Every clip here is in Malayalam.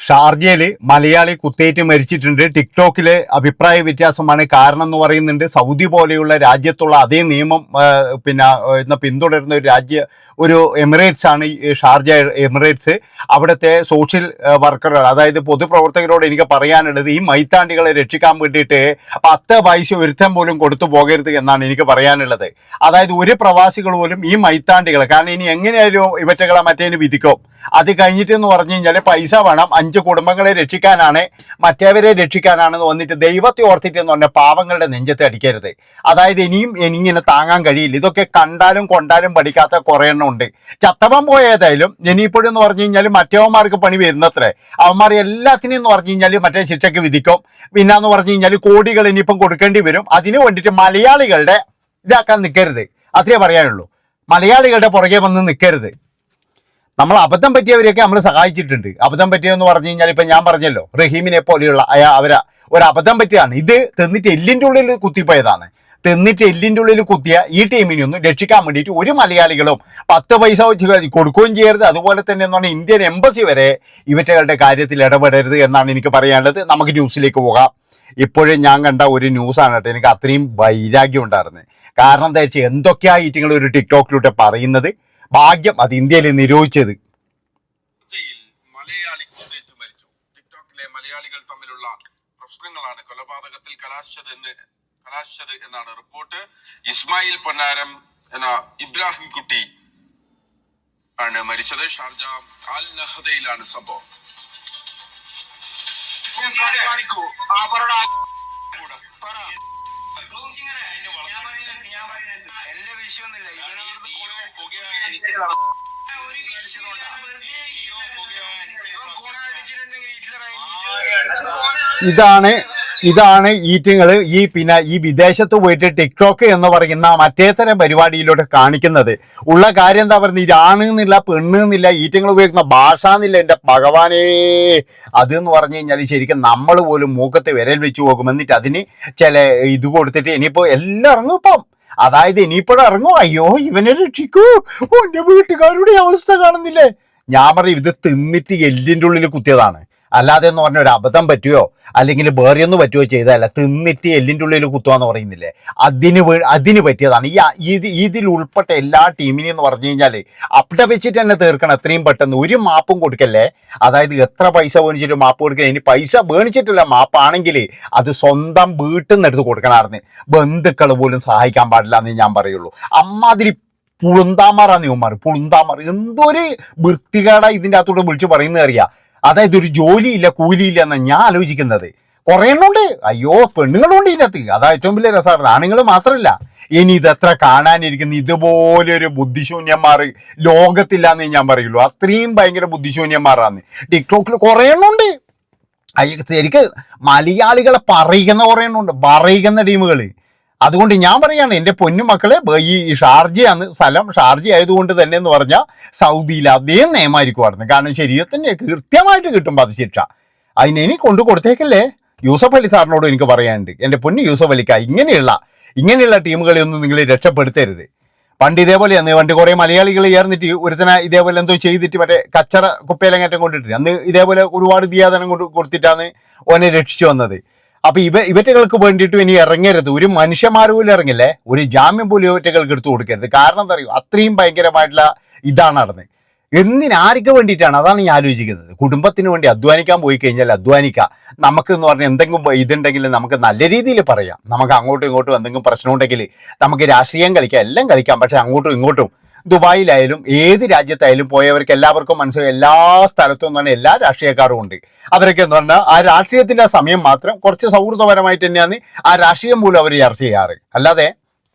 ഷാർജയിൽ മലയാളി കുത്തേറ്റ് മരിച്ചിട്ടുണ്ട്. ടിക്ടോക്കിലെ അഭിപ്രായ വ്യത്യാസമാണ് കാരണം എന്ന് പറയുന്നുണ്ട്. സൗദി പോലെയുള്ള രാജ്യത്തുള്ള അതേ നിയമം പിന്തുടരുന്ന ഒരു എമിറേറ്റ്സ് ആണ് ഈ ഷാർജ എമിറേറ്റ്സ്. അവിടുത്തെ സോഷ്യൽ വർക്കറുകൾ, അതായത് പൊതുപ്രവർത്തകരോട് എനിക്ക് പറയാനുള്ളത്, ഈ മൈത്താണ്ടികളെ രക്ഷിക്കാൻ വേണ്ടിയിട്ട് 10 പൈസ ഒരുത്തം പോലും കൊടുത്തു പോകരുത് എന്നാണ് എനിക്ക് പറയാനുള്ളത്. അതായത് ഒരു പ്രവാസികൾ പോലും ഈ മൈത്താണ്ടികൾ, കാരണം ഇനി എങ്ങനെയായാലും ഇവറ്റകളെ മറ്റേന് വിധിക്കും. അത് കഴിഞ്ഞിട്ട് എന്ന് പറഞ്ഞു കഴിഞ്ഞാൽ പൈസ വേണം, 5 കുടുംബങ്ങളെ രക്ഷിക്കാനാണ്, മറ്റേവരെ രക്ഷിക്കാനാണെന്ന് വന്നിട്ട് ദൈവത്തെ ഓർത്തിട്ട് എന്ന് പറഞ്ഞാൽ പാവങ്ങളുടെ നെഞ്ചത്തെ അടിക്കരുത്. അതായത് ഇനിയും എനിക്കിങ്ങനെ താങ്ങാൻ കഴിയില്ല. ഇതൊക്കെ കണ്ടാലും കൊണ്ടാലും പഠിക്കാത്ത കുറേ എണ്ണം ഉണ്ട്. ചത്തവൻ പോയതായാലും ഇനിയിപ്പോഴും എന്ന് പറഞ്ഞു കഴിഞ്ഞാൽ മറ്റേവന്മാർക്ക് പണി വരുന്നത്രേ. അവന്മാർ എല്ലാത്തിനും എന്ന് പറഞ്ഞു കഴിഞ്ഞാൽ മറ്റേ ശിക്ഷയ്ക്ക് വിധിക്കും. പിന്നെന്ന് പറഞ്ഞു കഴിഞ്ഞാൽ കോടികൾ ഇനിയിപ്പം കൊടുക്കേണ്ടി വരും. അതിനു വേണ്ടിയിട്ട് മലയാളികളുടെ ഇതാക്കാൻ നിൽക്കരുത്. അത്രേ പറയാനുള്ളൂ. മലയാളികളുടെ പുറകെ വന്ന് നിൽക്കരുത്. നമ്മൾ അബദ്ധം പറ്റിയവരെയൊക്കെ നമ്മൾ സഹായിച്ചിട്ടുണ്ട്. അബദ്ധം പറ്റിയെന്ന് പറഞ്ഞു കഴിഞ്ഞാൽ ഇപ്പം ഞാൻ പറഞ്ഞല്ലോ, റഹീമിനെ പോലെയുള്ള അവരെ ഒരു അബദ്ധം പറ്റിയതാണ്. ഇത് തിന്നിട്ട് എല്ലിൻ്റെ ഉള്ളിൽ കുത്തിപ്പോയതാണ്. തിന്നിട്ട് എല്ലിൻ്റെ ഉള്ളിൽ കുത്തിയ ഈ ടീമിനൊന്നും രക്ഷിക്കാൻ വേണ്ടിയിട്ട് ഒരു മലയാളികളും 10 പൈസ വെച്ച് കൊടുക്കുകയും ചെയ്യരുത്. അതുപോലെ തന്നെ എന്ന് പറഞ്ഞാൽ ഇന്ത്യൻ എംബസി വരെ ഇവറ്റകളുടെ കാര്യത്തിൽ ഇടപെടരുത് എന്നാണ് എനിക്ക് പറയാനുള്ളത്. നമുക്ക് ന്യൂസിലേക്ക് പോകാം. ഇപ്പോഴും ഞാൻ കണ്ട ഒരു ന്യൂസാണ് കേട്ടോ, എനിക്ക് അത്രയും വൈരാഗ്യം ഉണ്ടായിരുന്നത്. കാരണം എന്താ വെച്ചാൽ എന്തൊക്കെയാ ഈറ്റിങ്ങൾ ഒരു ടിക്ടോക്കിലൂടെ പറയുന്നത്. ഭാഗ്യം അത് ഇന്ത്യയിൽ നിരോധിച്ചത്. മലയാളി കുത്തേറ്റ് മരിച്ചു. ടിക്ടോക്കിലെ മലയാളികൾ തമ്മിലുള്ള പ്രശ്നങ്ങളാണ് കൊലപാതകത്തിൽ കലാശിച്ചത് എന്നാണ് റിപ്പോർട്ട്. ഇസ്മായിൽ പൊന്നാരം എന്ന ഇബ്രാഹിം കുട്ടി ആണ് മരിച്ചത്. ഷാർജ അൽ നഹദയിലാണ് സംഭവം. എന്റെ വിഷയമൊന്നുമില്ല. ഇതാണ് ഈറ്റിങ്ങൾ ഈ വിദേശത്ത് പോയിട്ട് ടിക്ടോക്ക് എന്ന് പറയുന്ന മറ്റേതരം പരിപാടിയിലൂടെ കാണിക്കുന്നത്. ഉള്ള കാര്യം എന്താ പറയുന്നത്, ഇതാണ് എന്നില്ല, പെണ്ണ് എന്നില്ല, ഈറ്റിങ്ങൾ ഉപയോഗിക്കുന്ന ഭാഷ എന്നില്ല. എൻ്റെ ഭഗവാനേ, അതെന്ന് പറഞ്ഞു കഴിഞ്ഞാൽ ശരിക്കും നമ്മൾ പോലും മൂക്കത്ത് വിരൽ വെച്ച് പോകും. എന്നിട്ട് അതിന് ചില ഇത് കൊടുത്തിട്ട് ഇനിയിപ്പോൾ എല്ലാം ഇറങ്ങും. ഇപ്പം അതായത് ഇനിയിപ്പോഴും ഇറങ്ങും. അയ്യോ ഇവനെ രക്ഷിക്കൂ, എൻ്റെ വീട്ടുകാരുടെ അവസ്ഥ കാണുന്നില്ലേ. ഞാൻ പറയും ഇത് തിന്നിട്ട് എല്ലിൻ്റെ ഉള്ളിൽ കുത്തിയതാണ്. അല്ലാതെ എന്ന് പറഞ്ഞ ഒരു അബദ്ധം പറ്റുകയോ അല്ലെങ്കിൽ വേറെയൊന്നും പറ്റുകയോ ചെയ്തതല്ല. തിന്നിട്ട് എല്ലിൻ്റെ ഉള്ളിൽ കുത്തുകയെന്ന് പറയുന്നില്ലേ, അതിന് പറ്റിയതാണ്. ഇതിൽ ഉൾപ്പെട്ട എല്ലാ ടീമിനെയും എന്ന് പറഞ്ഞു കഴിഞ്ഞാൽ അവിടെ വെച്ചിട്ട് തന്നെ തീർക്കണം എത്രയും പെട്ടെന്ന്. ഒരു മാപ്പും കൊടുക്കല്ലേ. അതായത് എത്ര പൈസ മേടിച്ചിട്ട് മാപ്പ് കൊടുക്കുക. ഇനി പൈസ മേടിച്ചിട്ടില്ല മാപ്പാണെങ്കിൽ അത് സ്വന്തം വീട്ടിൽ നിന്ന് എടുത്ത് കൊടുക്കണമായിരുന്നു. ബന്ധുക്കൾ പോലും സഹായിക്കാൻ പാടില്ല എന്നേ ഞാൻ പറയുള്ളൂ. അമ്മാതിരി പുളുന്താമാറാന്ന് ഇവന്മാർ. പുളുന്താമാർ എന്തൊരു വൃത്തികേടാ ഇതിൻ്റെ അകത്തോട്ട് വിളിച്ച് പറയുന്നത് അറിയാം. അതായത് ഒരു ജോലിയില്ല, കൂലിയില്ല എന്നാണ് ഞാൻ ആലോചിക്കുന്നത്. കുറേ എണ്ണമുണ്ട്. അയ്യോ പെണ്ണുങ്ങളുണ്ട് ഇതിനകത്ത്. അതാ ഏറ്റവും വലിയ രസമാണ്. ആണുങ്ങൾ മാത്രമല്ല, ഇനി ഇതെത്ര കാണാനിരിക്കുന്ന ഇതുപോലെ ഒരു ബുദ്ധിശൂന്യന്മാർ ലോകത്തില്ലാന്നേ ഞാൻ പറയുള്ളൂ. അത്രയും ഭയങ്കര ബുദ്ധിശൂന്യന്മാരാണ് ടിക്ടോക്കിൽ കുറേ എണ്ണമുണ്ട്. ശരിക്ക് മലയാളികളെ പറയുന്ന കുറേ എണ്ണമുണ്ട്, പറയുന്ന ടീമുകൾ. അതുകൊണ്ട് ഞാൻ പറയാണ് എൻ്റെ പൊന്നു മക്കളെ, ഈ ഷാർജയാണ് സ്ഥലം. ഷാർജ ആയതുകൊണ്ട് തന്നെ എന്ന് പറഞ്ഞാൽ സൗദിയിൽ അതേ നിയമമായിരിക്കുമായിരുന്നു. കാരണം ശരീരത്തിന് കൃത്യമായിട്ട് കിട്ടുമ്പോൾ അത് ശിക്ഷ. അതിനെ കൊണ്ട് കൊടുത്തേക്കല്ലേ. യൂസഫ് അലി സാറിനോട് എനിക്ക് പറയാനുണ്ട്, എൻ്റെ പൊന്നു യൂസഫ് അലിക്ക, ഇങ്ങനെയുള്ള ടീമുകളെ ഒന്നും നിങ്ങൾ രക്ഷപ്പെടുത്തരുത്. പണ്ട് ഇതേപോലെയാണ്. പണ്ട് കുറേ മലയാളികൾ ചേർന്നിട്ട് ഒരുത്തന ഇതേപോലെ എന്തോ ചെയ്തിട്ട് മറ്റേ കച്ചറ കുപ്പയിലങ്ങേറ്റം കൊണ്ടിട്ട് അന്ന് ഇതേപോലെ ഒരുപാട് ദിയാദനം കൊടുത്തിട്ടാണ് ഓനെ രക്ഷിച്ചു വന്നത്. അപ്പൊ ഇവറ്റകൾക്ക് വേണ്ടിയിട്ട് ഇനി ഇറങ്ങരുത്. ഒരു മനുഷ്യന്മാർ പോലും ഇറങ്ങില്ലേ, ഒരു ജാമ്യം പോലും ഇവറ്റകൾക്ക് എടുത്തു കൊടുക്കരുത്. കാരണം എന്താ അറിയോ, അത്രയും ഭയങ്കരമായിട്ടുള്ള ഇതാണ് നടന്നത്. ആർക്ക് വേണ്ടിയിട്ടാണ്, അതാണ് ഞാൻ ആലോചിക്കുന്നത്. കുടുംബത്തിന് വേണ്ടി അധ്വാനിക്കാൻ പോയി കഴിഞ്ഞാൽ അധ്വാനിക്കാം. നമുക്ക് എന്ന് പറഞ്ഞാൽ എന്തെങ്കിലും ഇതുണ്ടെങ്കിൽ നമുക്ക് നല്ല രീതിയിൽ പറയാം. നമുക്ക് അങ്ങോട്ടും ഇങ്ങോട്ടും എന്തെങ്കിലും പ്രശ്നം ഉണ്ടെങ്കിൽ നമുക്ക് രാഷ്ട്രീയം കളിക്കാം, എല്ലാം കളിക്കാം. പക്ഷെ അങ്ങോട്ടും ഇങ്ങോട്ടും ദുബായിലായാലും ഏത് രാജ്യത്തായാലും പോയവർക്ക് എല്ലാവർക്കും മനസ്സിലായി, എല്ലാ സ്ഥലത്തും എന്ന് പറഞ്ഞാൽ എല്ലാ രാഷ്ട്രീയക്കാരും ഉണ്ട്. അവരൊക്കെ എന്ന് പറഞ്ഞാൽ ആ രാഷ്ട്രീയത്തിൻ്റെ സമയം മാത്രം കുറച്ച് സൗഹൃദപരമായിട്ട് തന്നെയാണ് ആ രാഷ്ട്രീയം പോലും അവർ ചർച്ച ചെയ്യാറ്. അല്ലാതെ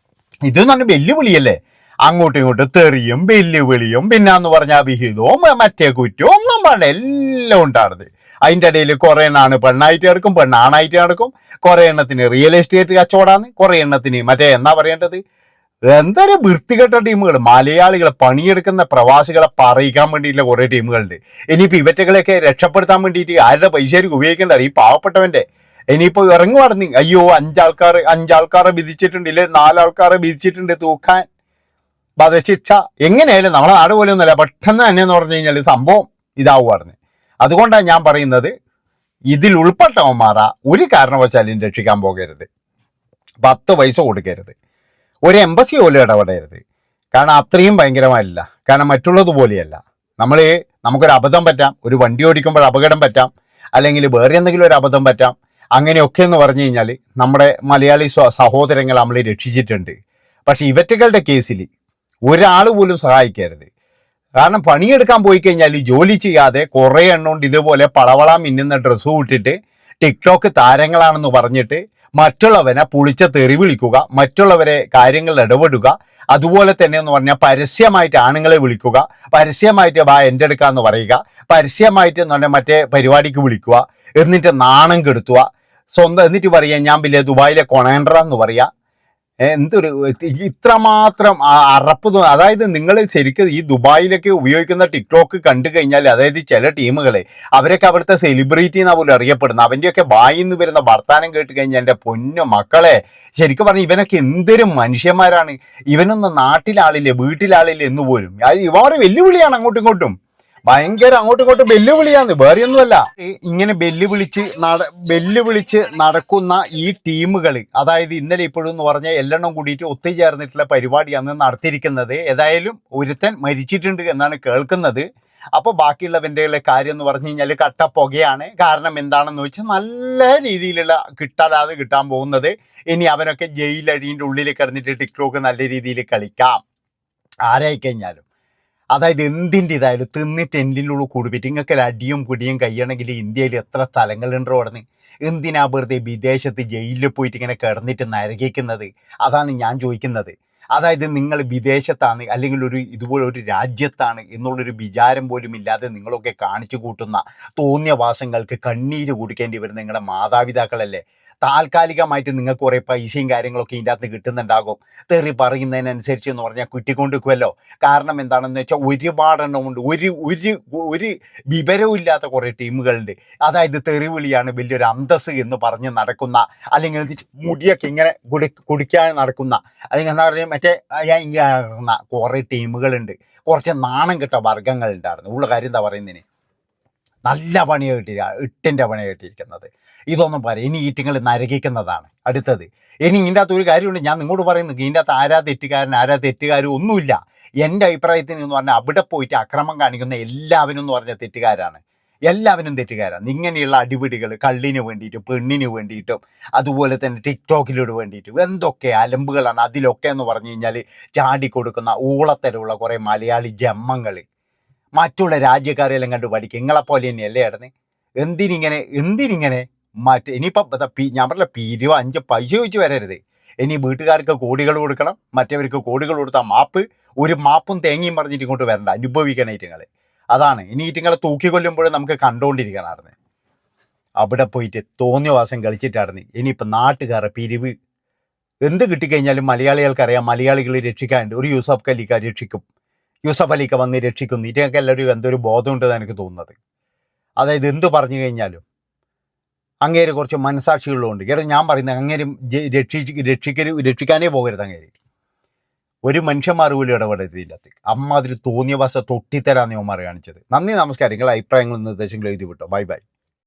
ഇതെന്ന് പറഞ്ഞാൽ വെല്ലുവിളിയല്ലേ. അങ്ങോട്ടും ഇങ്ങോട്ടും തെറിയും വെല്ലുവിളിയും പിന്നാന്ന് പറഞ്ഞാൽ വിഹിതവും മറ്റേ കുറ്റവും ഒന്നും പാടില്ല, എല്ലാം ഉണ്ടാകുന്നത്. അതിൻ്റെ ഇടയിൽ കുറേ എണ്ണാണ് പെണ്ണായിട്ട് കിടക്കും, പെണ്ണാണായിട്ട് കിടക്കും. കുറേ എണ്ണത്തിന് റിയൽ എസ്റ്റേറ്റ് കച്ചവടമാണ്, കുറേ എണ്ണത്തിന് മറ്റേ എന്നാ പറയേണ്ടത് എന്തൊരു വൃത്തികെട്ട ടീമുകൾ. മലയാളികളെ പണിയെടുക്കുന്ന പ്രവാസികളെ പറയിക്കാൻ വേണ്ടിയിട്ടുള്ള കുറേ ടീമുകളുണ്ട്. ഇനിയിപ്പോൾ ഇവറ്റകളെയൊക്കെ രക്ഷപ്പെടുത്താൻ വേണ്ടിയിട്ട് ആരുടെ പൈസയായിരിക്കും ഉപയോഗിക്കേണ്ടത്, ഈ പാവപ്പെട്ടവൻ്റെ. ഇനിയിപ്പോൾ ഇറങ്ങുവായിരുന്നു, അയ്യോ 5 ആൾക്കാരെ വിധിച്ചിട്ടുണ്ട്, ഇല്ലേ 4 ആൾക്കാരെ വിധിച്ചിട്ടുണ്ട് തൂക്കാൻ വധശിക്ഷ. എങ്ങനെയായാലും നമ്മളെ നാട് പോലെ ഒന്നുമല്ല, പെട്ടെന്ന് തന്നെ എന്ന് പറഞ്ഞു കഴിഞ്ഞാൽ സംഭവം ഇതാവുമായിരുന്നു. അതുകൊണ്ടാണ് ഞാൻ പറയുന്നത് ഇതിൽ ഉൾപ്പെട്ടവന്മാരാ ഒരു കാരണവശാലും രക്ഷിക്കാൻ പോകരുത്. 10 പൈസ കൊടുക്കരുത്. ഒരു എംബസി പോലും ഇടപെടരുത്. കാരണം അത്രയും ഭയങ്കരമായില്ല. കാരണം മറ്റുള്ളതുപോലെയല്ല. നമുക്കൊരു അബദ്ധം പറ്റാം, ഒരു വണ്ടി ഓടിക്കുമ്പോൾ അപകടം പറ്റാം, അല്ലെങ്കിൽ വേറെ എന്തെങ്കിലും ഒരു അബദ്ധം പറ്റാം. അങ്ങനെയൊക്കെ എന്ന് പറഞ്ഞു കഴിഞ്ഞാൽ നമ്മുടെ മലയാളി സഹോദരങ്ങൾ നമ്മൾ രക്ഷിച്ചിട്ടുണ്ട്. പക്ഷെ ഇവറ്റകളുടെ കേസിൽ ഒരാൾ പോലും സഹായിക്കരുത്. കാരണം പണിയെടുക്കാൻ പോയി കഴിഞ്ഞാൽ ജോലി ചെയ്യാതെ കുറേ എണ്ണമുണ്ട് ഇതുപോലെ പളവള മിന്നുന്ന ഡ്രസ്സ് ഇട്ടിട്ട് ടിക്ടോക്ക് താരങ്ങളാണെന്ന് പറഞ്ഞിട്ട് മറ്റുള്ളവനെ പുളിച്ച തെറി വിളിക്കുക, മറ്റുള്ളവരെ കാര്യങ്ങളിൽ ഇടപെടുക. അതുപോലെ തന്നെ എന്ന് പറഞ്ഞാൽ പരസ്യമായിട്ട് ആണുങ്ങളെ വിളിക്കുക, പരസ്യമായിട്ട് എൻ്റെ എടുക്കാന്ന് പറയുക, പരസ്യമായിട്ട് എന്ന് പറഞ്ഞാൽ മറ്റേ പരിപാടിക്ക് വിളിക്കുക, എന്നിട്ട് നാണം കെടുത്തുക, എന്നിട്ട് പറയുക ഞാൻ വലിയ ദുബായിലെ കൊണേണ്ടറാന്ന് പറയുക. എന്തൊരു ഇത്രമാത്രം അറപ്പ്. അതായത് നിങ്ങൾ ശരിക്കും ഈ ദുബായിലൊക്കെ ഉപയോഗിക്കുന്ന ടിക്ടോക്ക് കണ്ടു കഴിഞ്ഞാൽ, അതായത് ചില ടീമുകളെ അവരൊക്കെ അവിടുത്തെ സെലിബ്രിറ്റി എന്നാ പോലും അറിയപ്പെടുന്നത്. അവൻ്റെയൊക്കെ വായിന്ന് വരുന്ന വർത്താനം കേട്ട് കഴിഞ്ഞാൽ എൻ്റെ പൊന്നു മക്കളെ, ശരിക്കും പറഞ്ഞാൽ ഇവനൊക്കെ എന്തൊരു മനുഷ്യന്മാരാണ്. ഇവനൊന്നും നാട്ടിലാളില്ലേ, വീട്ടിലാളില്ലേ എന്ന് പോലും. ഇവരെ വെല്ലുവിളിയാണ് അങ്ങോട്ടും ഇങ്ങോട്ടും, ഭയങ്കര അങ്ങോട്ടും ഇങ്ങോട്ടും വെല്ലുവിളിയാണ്, വേറെയൊന്നുമല്ല. ഇങ്ങനെ വെല്ലുവിളിച്ച് നടക്കുന്ന ഈ ടീമുകൾ, അതായത് ഇന്നലെ ഇപ്പോഴും എന്ന് പറഞ്ഞാൽ എല്ലെണ്ണം കൂടിയിട്ട് ഒത്തുചേർന്നിട്ടുള്ള പരിപാടിയാണ് നടത്തിയിരിക്കുന്നത്. ഏതായാലും ഒരുത്തൻ മരിച്ചിട്ടുണ്ട് എന്നാണ് കേൾക്കുന്നത്. അപ്പോൾ ബാക്കിയുള്ളവൻ്റെ കാര്യം എന്ന് പറഞ്ഞു കഴിഞ്ഞാൽ കട്ടപ്പുകയാണ്. കാരണം എന്താണെന്ന് വെച്ചാൽ നല്ല രീതിയിലുള്ള കിട്ടാൻ പോകുന്നത്. ഇനി അവനൊക്കെ ജയിലടിൻ്റെ ഉള്ളിൽ കിടന്നിട്ട് ടിക്ടോക്ക് നല്ല രീതിയിൽ കളിക്കാം ആരായിക്കഴിഞ്ഞാലും. അതായത് എന്തിൻ്റെ ഇതായാലും തിന്നിട്ട് എന്തിൻ്റെ ഉള്ളിൽ കൂടുപിറ്റ് നിങ്ങൾക്ക് അടിയും പിടിയും കഴിയണമെങ്കിൽ ഇന്ത്യയിൽ എത്ര സ്ഥലങ്ങളുണ്ടോ കിടന്ന്. എന്തിനാ വെറുതെ വിദേശത്ത് ജയിലിൽ പോയിട്ട് ഇങ്ങനെ കിടന്നിട്ട് നരകിക്കുന്നത്? അതാണ് ഞാൻ ചോദിക്കുന്നത്. അതായത് നിങ്ങൾ വിദേശത്താണ് അല്ലെങ്കിൽ ഇതുപോലെ ഒരു രാജ്യത്താണ് എന്നുള്ളൊരു വിചാരം പോലും ഇല്ലാതെ നിങ്ങളൊക്കെ കാണിച്ചു കൂട്ടുന്ന തോന്നിയവാസങ്ങൾക്ക് കണ്ണീര് കുടിക്കേണ്ടി വരുന്ന നിങ്ങളുടെ മാതാപിതാക്കളല്ലേ. താൽക്കാലികമായിട്ട് നിങ്ങൾക്ക് കുറേ പൈസയും കാര്യങ്ങളൊക്കെ ഇതിൻ്റെ അകത്ത് കിട്ടുന്നുണ്ടാകും. തെറി പറയുന്നതിനനുസരിച്ച് എന്ന് പറഞ്ഞാൽ കിട്ടിക്കൊണ്ടിരിക്കുമല്ലോ. കാരണം എന്താണെന്ന് വെച്ചാൽ ഒരുപാടെണ്ണമുണ്ട്. ഒരു വിവരവും ഇല്ലാത്ത കുറേ ടീമുകളുണ്ട്. അതായത് തെറിവിളിയാണ് വലിയൊരു അന്തസ് എന്ന് പറഞ്ഞ് നടക്കുന്ന, അല്ലെങ്കിൽ മുടിയൊക്കെ ഇങ്ങനെ കുടിക്കാൻ നടക്കുന്ന, അല്ലെങ്കിൽ എന്താ പറയുക മറ്റേ ഇങ്ങനെ നടക്കുന്ന കുറേ ടീമുകളുണ്ട്. കുറച്ച് നാണം കെട്ട വർഗ്ഗങ്ങളുണ്ടായിരുന്നു. ഉള്ള കാര്യം എന്താ പറയുന്നതിന് നല്ല പണിയാണ് ഇട്ടിൻ്റെ പണിയാണ് കിട്ടിയിരിക്കുന്നത്. ഇതൊന്നും പറയും ഇനി ഈറ്റിങ്ങൾ നരകിക്കുന്നതാണ് അടുത്തത്. ഇനി ഇതിൻ്റെ അകത്ത് ഒരു കാര്യമുണ്ട്, ഞാൻ നിങ്ങളോട് പറയുന്നു, ഇതിൻ്റെ അകത്ത് ആരാ തെറ്റുകാരും ഒന്നുമില്ല. എൻ്റെ അഭിപ്രായത്തിന് എന്ന് പറഞ്ഞാൽ അവിടെ പോയിട്ട് അക്രമം കാണിക്കുന്ന എല്ലാവരും എന്ന് പറഞ്ഞാൽ തെറ്റുകാരാണ്. എല്ലാവരും തെറ്റുകാരാണ്. ഇങ്ങനെയുള്ള അടിപിടികൾ കള്ളിന് വേണ്ടിയിട്ടും പെണ്ണിന് വേണ്ടിയിട്ടും അതുപോലെ തന്നെ ടിക്ടോക്കിലോട് വേണ്ടിയിട്ടും എന്തൊക്കെ അലമ്പുകളാണ്. അതിലൊക്കെ എന്ന് പറഞ്ഞു കഴിഞ്ഞാൽ ചാടിക്കൊടുക്കുന്ന ഊളത്തരമുള്ള കുറേ മലയാളി ജമ്മങ്ങൾ മറ്റുള്ള രാജ്യക്കാരെല്ലാം കണ്ട് പഠിക്കും. നിങ്ങളെപ്പോലെ തന്നെയല്ലേ ഇടന്ന്. എന്തിനിങ്ങനെ ഇനിയിപ്പം ഞാൻ പറഞ്ഞ 5 പൈസ ചോദിച്ച് വരരുത്. ഇനി വീട്ടുകാർക്ക് കോടികൾ കൊടുക്കണം, മറ്റവർക്ക് കോടികൾ കൊടുത്താൽ ഒരു മാപ്പും തേങ്ങയും പറഞ്ഞിട്ട് ഇങ്ങോട്ട് വരണ്ട, അനുഭവിക്കണം ഇറ്റുങ്ങൾ. അതാണ് ഇനി ഇറ്റുങ്ങളെ തൂക്കിക്കൊല്ലുമ്പോഴും നമുക്ക് കണ്ടുകൊണ്ടിരിക്കണമായിരുന്നു. അവിടെ പോയിട്ട് തോന്നിയവാസം കളിച്ചിട്ടായിരുന്നു. ഇനിയിപ്പം നാട്ടുകാരെ പിരിവ് എന്ത് കിട്ടിക്കഴിഞ്ഞാലും മലയാളികൾക്കറിയാം, മലയാളികൾ രക്ഷിക്കാനുണ്ട്. ഒരു യൂസഫ് അലിക്ക വന്ന് രക്ഷിക്കുന്നു. ഇതിനൊക്കെ എല്ലാവരും എന്തൊരു ബോധമുണ്ടെന്ന് എനിക്ക് തോന്നുന്നത്. അതായത് എന്ത് പറഞ്ഞു കഴിഞ്ഞാലും അങ്ങേര് കുറച്ച് മനസാക്ഷികളുണ്ട്. കേട്ടോ ഞാൻ പറയുന്നത് അങ്ങേരും രക്ഷിക്കാനേ പോകരുത്. അങ്ങേര് ഒരു മനുഷ്യന്മാർ പോലും ഇടപെടരുതില്ല. അമ്മാതിരി തോന്നിയ വശ തൊട്ടിത്തരാന്ന് ഇവന്മാർ കാണിച്ചത്. നന്ദി, നമസ്കാരം. നിങ്ങളുടെ അഭിപ്രായങ്ങളും നിർദ്ദേശങ്ങളും എഴുതി വിട്ടോ. ബൈ.